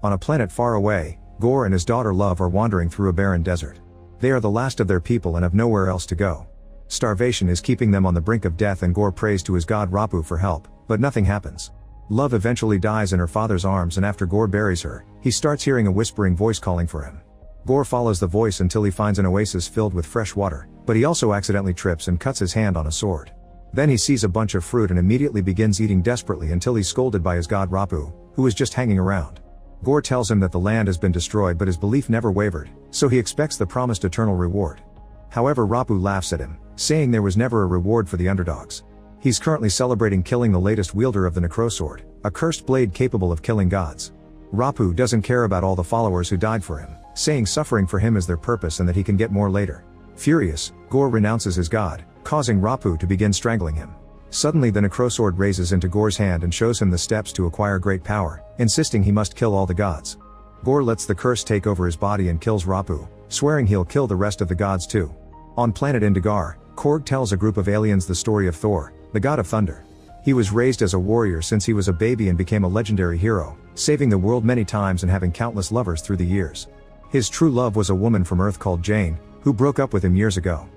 On a planet far away, Gorr and his daughter Love are wandering through a barren desert. They are the last of their people and have nowhere else to go. Starvation is keeping them on the brink of death and Gorr prays to his god Rapu for help, but nothing happens. Love eventually dies in her father's arms and after Gorr buries her, he starts hearing a whispering voice calling for him. Gorr follows the voice until he finds an oasis filled with fresh water, but he also accidentally trips and cuts his hand on a sword. Then he sees a bunch of fruit and immediately begins eating desperately until he's scolded by his god Rapu, who is just hanging around. Gorr tells him that the land has been destroyed but his belief never wavered, so he expects the promised eternal reward. However, Rapu laughs at him, saying there was never a reward for the underdogs. He's currently celebrating killing the latest wielder of the Necrosword, a cursed blade capable of killing gods. Rapu doesn't care about all the followers who died for him, saying suffering for him is their purpose and that he can get more later. Furious, Gorr renounces his god, causing Rapu to begin strangling him. Suddenly the Necrosword raises into Gorr's hand and shows him the steps to acquire great power, insisting he must kill all the gods. Gorr lets the curse take over his body and kills Rapu, swearing he'll kill the rest of the gods too. On planet Indigar, Korg tells a group of aliens the story of Thor, the god of thunder. He was raised as a warrior since he was a baby and became a legendary hero, saving the world many times and having countless lovers through the years. His true love was a woman from Earth called Jane, who broke up with him years ago.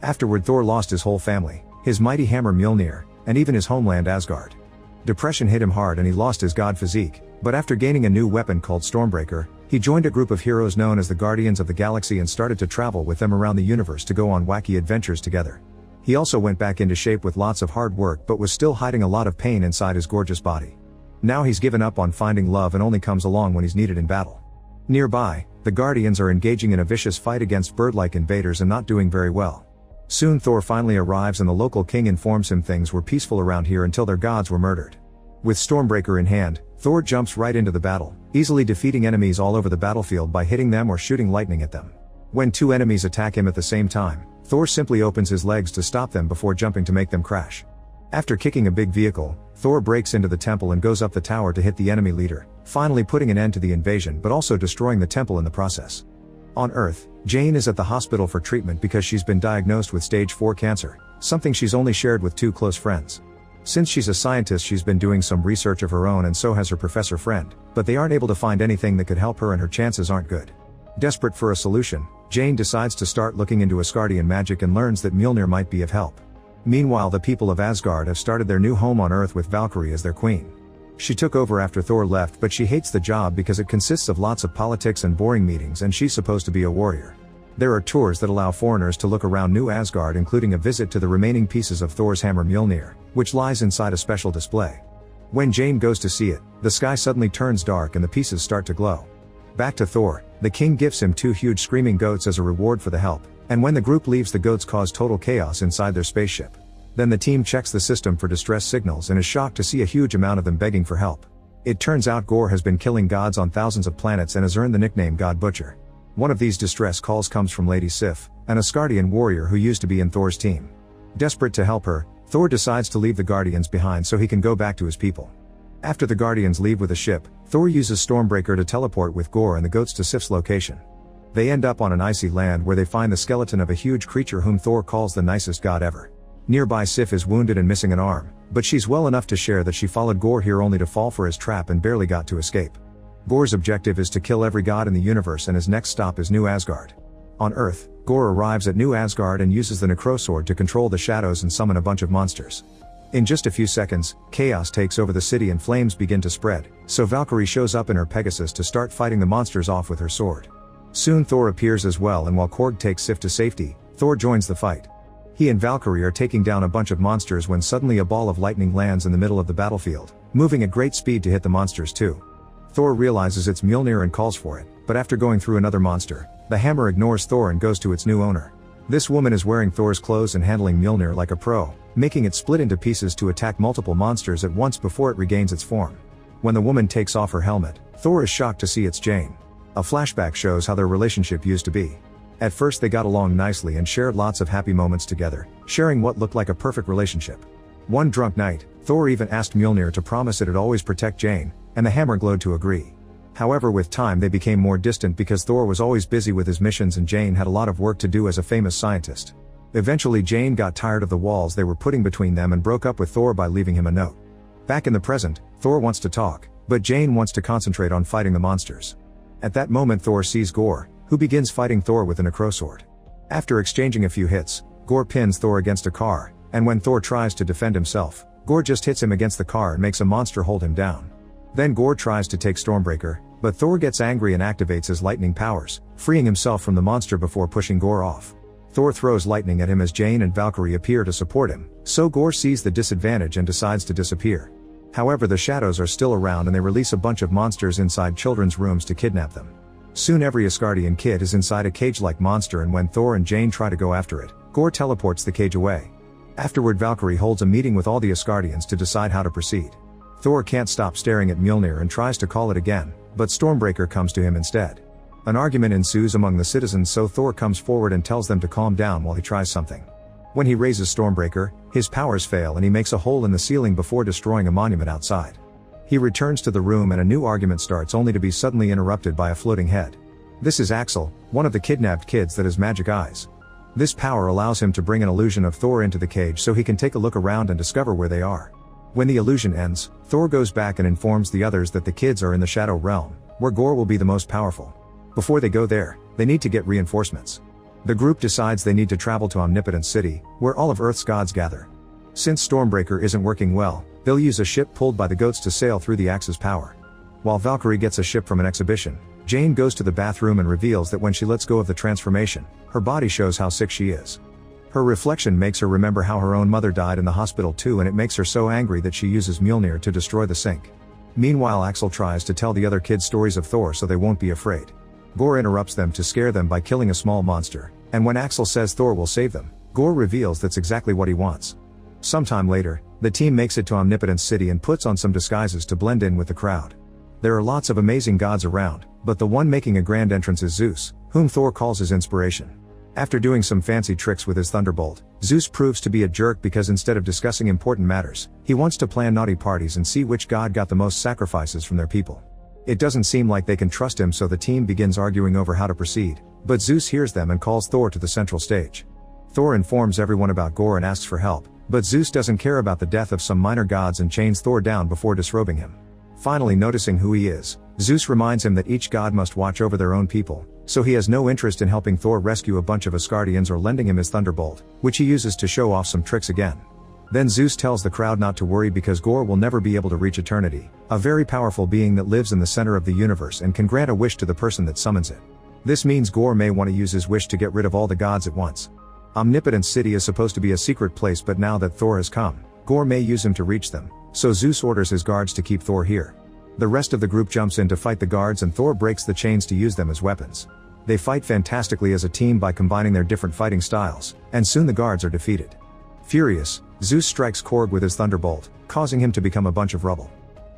Afterward Thor lost his whole family, his mighty hammer Mjolnir, and even his homeland Asgard. Depression hit him hard and he lost his god physique, but after gaining a new weapon called Stormbreaker, he joined a group of heroes known as the Guardians of the Galaxy and started to travel with them around the universe to go on wacky adventures together. He also went back into shape with lots of hard work but was still hiding a lot of pain inside his gorgeous body. Now he's given up on finding love and only comes along when he's needed in battle. Nearby, the Guardians are engaging in a vicious fight against bird-like invaders and not doing very well. Soon Thor finally arrives and the local king informs him things were peaceful around here until their gods were murdered. With Stormbreaker in hand, Thor jumps right into the battle, easily defeating enemies all over the battlefield by hitting them or shooting lightning at them. When two enemies attack him at the same time, Thor simply opens his legs to stop them before jumping to make them crash. After kicking a big vehicle, Thor breaks into the temple and goes up the tower to hit the enemy leader, finally putting an end to the invasion but also destroying the temple in the process. On Earth, Jane is at the hospital for treatment because she's been diagnosed with stage 4 cancer, something she's only shared with 2 close friends. Since she's a scientist she's been doing some research of her own and so has her professor friend, but they aren't able to find anything that could help her and her chances aren't good. Desperate for a solution, Jane decides to start looking into Asgardian magic and learns that Mjolnir might be of help. Meanwhile the people of Asgard have started their new home on Earth with Valkyrie as their queen. She took over after Thor left but she hates the job because it consists of lots of politics and boring meetings and she's supposed to be a warrior. There are tours that allow foreigners to look around New Asgard including a visit to the remaining pieces of Thor's hammer Mjolnir, which lies inside a special display. When Jane goes to see it, the sky suddenly turns dark and the pieces start to glow. Back to Thor, the king gives him 2 huge screaming goats as a reward for the help, and when the group leaves the goats cause total chaos inside their spaceship. Then the team checks the system for distress signals and is shocked to see a huge amount of them begging for help. It turns out Gorr has been killing gods on thousands of planets and has earned the nickname God Butcher. One of these distress calls comes from Lady Sif, an Asgardian warrior who used to be in Thor's team. Desperate to help her, Thor decides to leave the Guardians behind so he can go back to his people. After the Guardians leave with a ship, Thor uses Stormbreaker to teleport with Gorr and the goats to Sif's location. They end up on an icy land where they find the skeleton of a huge creature whom Thor calls the nicest god ever. Nearby Sif is wounded and missing an arm, but she's well enough to share that she followed Gorr here only to fall for his trap and barely got to escape. Gorr's objective is to kill every god in the universe and his next stop is New Asgard. On Earth, Gorr arrives at New Asgard and uses the Necrosword to control the shadows and summon a bunch of monsters. In just a few seconds, chaos takes over the city and flames begin to spread, so Valkyrie shows up in her Pegasus to start fighting the monsters off with her sword. Soon Thor appears as well and while Korg takes Sif to safety, Thor joins the fight. He and Valkyrie are taking down a bunch of monsters when suddenly a ball of lightning lands in the middle of the battlefield, moving at great speed to hit the monsters too. Thor realizes it's Mjolnir and calls for it, but after going through another monster, the hammer ignores Thor and goes to its new owner. This woman is wearing Thor's clothes and handling Mjolnir like a pro, making it split into pieces to attack multiple monsters at once before it regains its form. When the woman takes off her helmet, Thor is shocked to see it's Jane. A flashback shows how their relationship used to be. At first they got along nicely and shared lots of happy moments together, sharing what looked like a perfect relationship. One drunk night, Thor even asked Mjolnir to promise it'd always protect Jane, and the hammer glowed to agree. However, with time they became more distant because Thor was always busy with his missions and Jane had a lot of work to do as a famous scientist. Eventually Jane got tired of the walls they were putting between them and broke up with Thor by leaving him a note. Back in the present, Thor wants to talk, But Jane wants to concentrate on fighting the monsters. At that moment Thor sees Gore, who begins fighting Thor with a necrosword. After exchanging a few hits, Gore pins Thor against a car, and when Thor tries to defend himself, Gore just hits him against the car and makes a monster hold him down. Then Gore tries to take Stormbreaker, but Thor gets angry and activates his lightning powers, freeing himself from the monster before pushing Gore off. Thor throws lightning at him as Jane and Valkyrie appear to support him, so Gore sees the disadvantage and decides to disappear. However, the shadows are still around and they release a bunch of monsters inside children's rooms to kidnap them. Soon every Asgardian kid is inside a cage-like monster, and when Thor and Jane try to go after it, Gore teleports the cage away. Afterward, Valkyrie holds a meeting with all the Asgardians to decide how to proceed. Thor can't stop staring at Mjolnir and tries to call it again, but Stormbreaker comes to him instead. An argument ensues among the citizens, so Thor comes forward and tells them to calm down while he tries something. When he raises Stormbreaker, his powers fail and he makes a hole in the ceiling before destroying a monument outside. He returns to the room and a new argument starts, only to be suddenly interrupted by a floating head. This is Axel, one of the kidnapped kids that has magic eyes. This power allows him to bring an illusion of Thor into the cage so he can take a look around and discover where they are. When the illusion ends, Thor goes back and informs the others that the kids are in the Shadow Realm, where Gore will be the most powerful. Before they go there, they need to get reinforcements. The group decides they need to travel to Omnipotence City, where all of Earth's gods gather. Since Stormbreaker isn't working well, they'll use a ship pulled by the goats to sail through the axe's power. While Valkyrie gets a ship from an exhibition, Jane goes to the bathroom and reveals that when she lets go of the transformation, her body shows how sick she is. Her reflection makes her remember how her own mother died in the hospital too, and it makes her so angry that she uses Mjolnir to destroy the sink. Meanwhile, Axel tries to tell the other kids stories of Thor so they won't be afraid. Gore interrupts them to scare them by killing a small monster, and when Axel says Thor will save them, Gore reveals that's exactly what he wants. Sometime later, the team makes it to Omnipotence City and puts on some disguises to blend in with the crowd. There are lots of amazing gods around, but the one making a grand entrance is Zeus, whom Thor calls his inspiration. After doing some fancy tricks with his thunderbolt, Zeus proves to be a jerk because instead of discussing important matters, he wants to plan naughty parties and see which god got the most sacrifices from their people. It doesn't seem like they can trust him, so the team begins arguing over how to proceed, but Zeus hears them and calls Thor to the central stage. Thor informs everyone about Gore and asks for help, but Zeus doesn't care about the death of some minor gods and chains Thor down before disrobing him. Finally noticing who he is, Zeus reminds him that each god must watch over their own people, so he has no interest in helping Thor rescue a bunch of Asgardians or lending him his thunderbolt, which he uses to show off some tricks again. Then Zeus tells the crowd not to worry because Gore will never be able to reach eternity, a very powerful being that lives in the center of the universe and can grant a wish to the person that summons it. This means Gore may want to use his wish to get rid of all the gods at once. Omnipotence City is supposed to be a secret place, but now that Thor has come, Gore may use him to reach them, so Zeus orders his guards to keep Thor here. The rest of the group jumps in to fight the guards and Thor breaks the chains to use them as weapons. They fight fantastically as a team by combining their different fighting styles, and soon the guards are defeated. Furious, Zeus strikes Korg with his thunderbolt, causing him to become a bunch of rubble.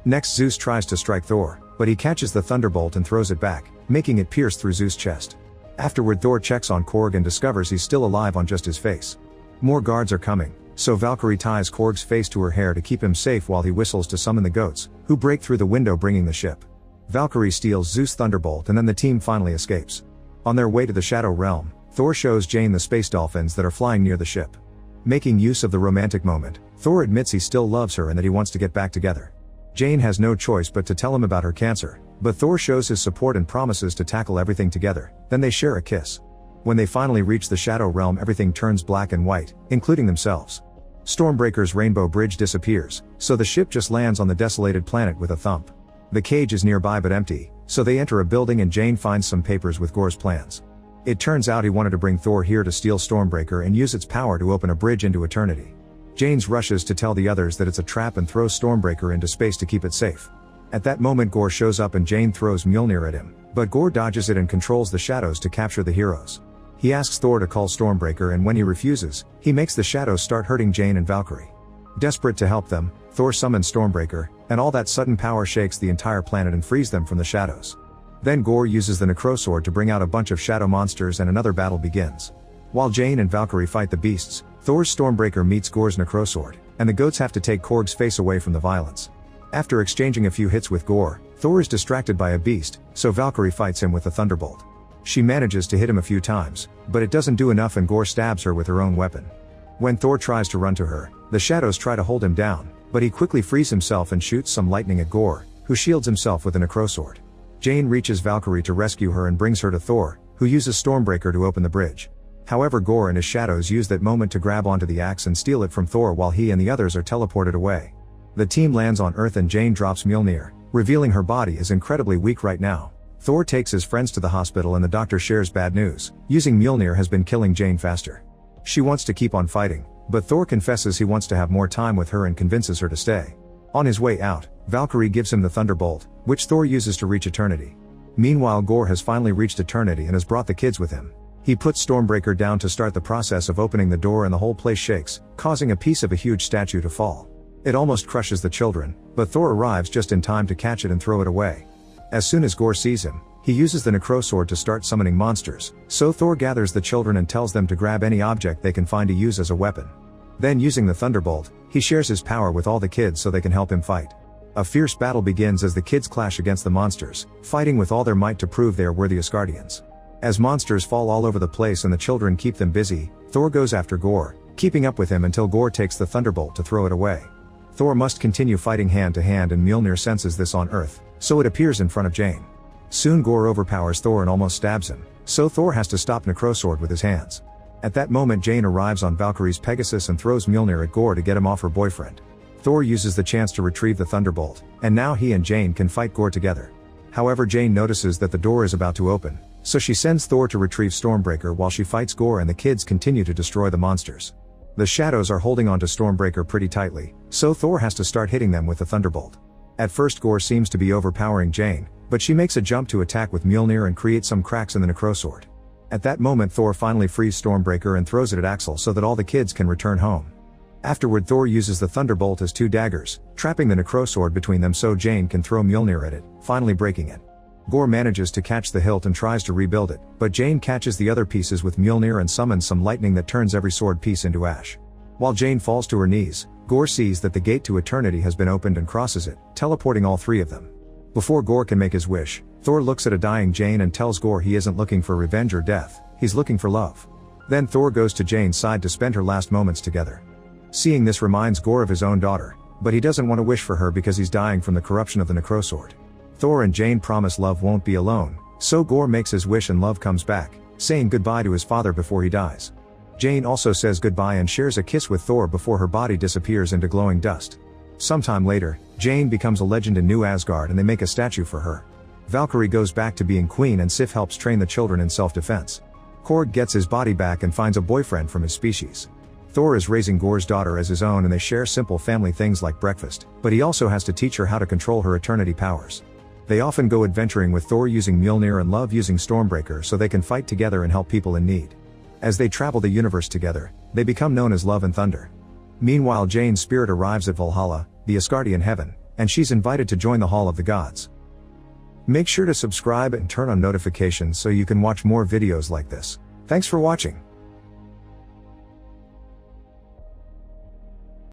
Next, Zeus tries to strike Thor, but he catches the thunderbolt and throws it back, making it pierce through Zeus' chest. Afterward, Thor checks on Korg and discovers he's still alive on just his face. More guards are coming, so Valkyrie ties Korg's face to her hair to keep him safe while he whistles to summon the goats, who break through the window bringing the ship. Valkyrie steals Zeus' thunderbolt and then the team finally escapes. On their way to the Shadow Realm, Thor shows Jane the space dolphins that are flying near the ship. Making use of the romantic moment, Thor admits he still loves her and that he wants to get back together. Jane has no choice but to tell him about her cancer, but Thor shows his support and promises to tackle everything together, then they share a kiss. When they finally reach the Shadow Realm, everything turns black and white, including themselves. Stormbreaker's rainbow bridge disappears, so the ship just lands on the desolated planet with a thump. The cage is nearby but empty, so they enter a building and Jane finds some papers with Gore's plans. It turns out he wanted to bring Thor here to steal Stormbreaker and use its power to open a bridge into eternity. Jane rushes to tell the others that it's a trap and throws Stormbreaker into space to keep it safe. At that moment, Gore shows up and Jane throws Mjolnir at him, but Gore dodges it and controls the shadows to capture the heroes. He asks Thor to call Stormbreaker, and when he refuses, he makes the shadows start hurting Jane and Valkyrie. Desperate to help them, Thor summons Stormbreaker, and all that sudden power shakes the entire planet and frees them from the shadows. Then Gore uses the necrosword to bring out a bunch of shadow monsters and another battle begins. While Jane and Valkyrie fight the beasts, Thor's Stormbreaker meets Gore's necrosword, and the goats have to take Korg's face away from the violence. After exchanging a few hits with Gore, Thor is distracted by a beast, so Valkyrie fights him with a thunderbolt. She manages to hit him a few times, but it doesn't do enough and Gore stabs her with her own weapon. When Thor tries to run to her, the shadows try to hold him down, but he quickly frees himself and shoots some lightning at Gore, who who shields himself with a necrosword. Jane reaches Valkyrie to rescue her and brings her to Thor, who uses Stormbreaker to open the bridge. However, Gore and his shadows use that moment to grab onto the axe and steal it from Thor while he and the others are teleported away. The team lands on Earth and Jane drops Mjolnir, revealing her body is incredibly weak right now. Thor takes his friends to the hospital and the doctor shares bad news. Using Mjolnir has been killing Jane faster. She wants to keep on fighting, but Thor confesses he wants to have more time with her and convinces her to stay. On his way out, Valkyrie gives him the Thunderbolt, which Thor uses to reach Eternity. Meanwhile, Gore has finally reached Eternity and has brought the kids with him. He puts Stormbreaker down to start the process of opening the door and the whole place shakes, causing a piece of a huge statue to fall. It almost crushes the children, but Thor arrives just in time to catch it and throw it away. As soon as Gore sees him, he uses the necrosword to start summoning monsters, so Thor gathers the children and tells them to grab any object they can find to use as a weapon. Then using the Thunderbolt, he shares his power with all the kids so they can help him fight. A fierce battle begins as the kids clash against the monsters, fighting with all their might to prove they are worthy Asgardians. As monsters fall all over the place and the children keep them busy, Thor goes after Gore, keeping up with him until Gore takes the Thunderbolt to throw it away. Thor must continue fighting hand to hand and Mjolnir senses this on Earth, so it appears in front of Jane. Soon Gore overpowers Thor and almost stabs him, so Thor has to stop Necrosword with his hands. At that moment Jane arrives on Valkyrie's Pegasus and throws Mjolnir at Gore to get him off her boyfriend. Thor uses the chance to retrieve the Thunderbolt, and now he and Jane can fight Gore together. However, Jane notices that the door is about to open, so she sends Thor to retrieve Stormbreaker while she fights Gore and the kids continue to destroy the monsters. The shadows are holding onto Stormbreaker pretty tightly, so Thor has to start hitting them with the Thunderbolt. At first Gore seems to be overpowering Jane, but she makes a jump to attack with Mjolnir and creates some cracks in the Necrosword. At that moment Thor finally frees Stormbreaker and throws it at Axel so that all the kids can return home. Afterward Thor uses the Thunderbolt as two daggers, trapping the Necrosword between them so Jane can throw Mjolnir at it, finally breaking it. Gore manages to catch the hilt and tries to rebuild it, but Jane catches the other pieces with Mjolnir and summons some lightning that turns every sword piece into ash. While Jane falls to her knees, Gore sees that the gate to eternity has been opened and crosses it, teleporting all three of them. Before Gore can make his wish, Thor looks at a dying Jane and tells Gore he isn't looking for revenge or death, he's looking for love. Then Thor goes to Jane's side to spend her last moments together. Seeing this reminds Gore of his own daughter, but he doesn't want to wish for her because he's dying from the corruption of the Necrosword. Thor and Jane promise love won't be alone, so Gore makes his wish and love comes back, saying goodbye to his father before he dies. Jane also says goodbye and shares a kiss with Thor before her body disappears into glowing dust. Sometime later, Jane becomes a legend in New Asgard and they make a statue for her. Valkyrie goes back to being queen and Sif helps train the children in self-defense. Korg gets his body back and finds a boyfriend from his species. Thor is raising Gore's daughter as his own and they share simple family things like breakfast, but he also has to teach her how to control her eternity powers. They often go adventuring with Thor using Mjolnir and Love using Stormbreaker so they can fight together and help people in need. As they travel the universe together, they become known as Love and Thunder. Meanwhile, Jane's spirit arrives at Valhalla, the Asgardian heaven, and she's invited to join the Hall of the Gods. Make sure to subscribe and turn on notifications so you can watch more videos like this. Thanks for watching.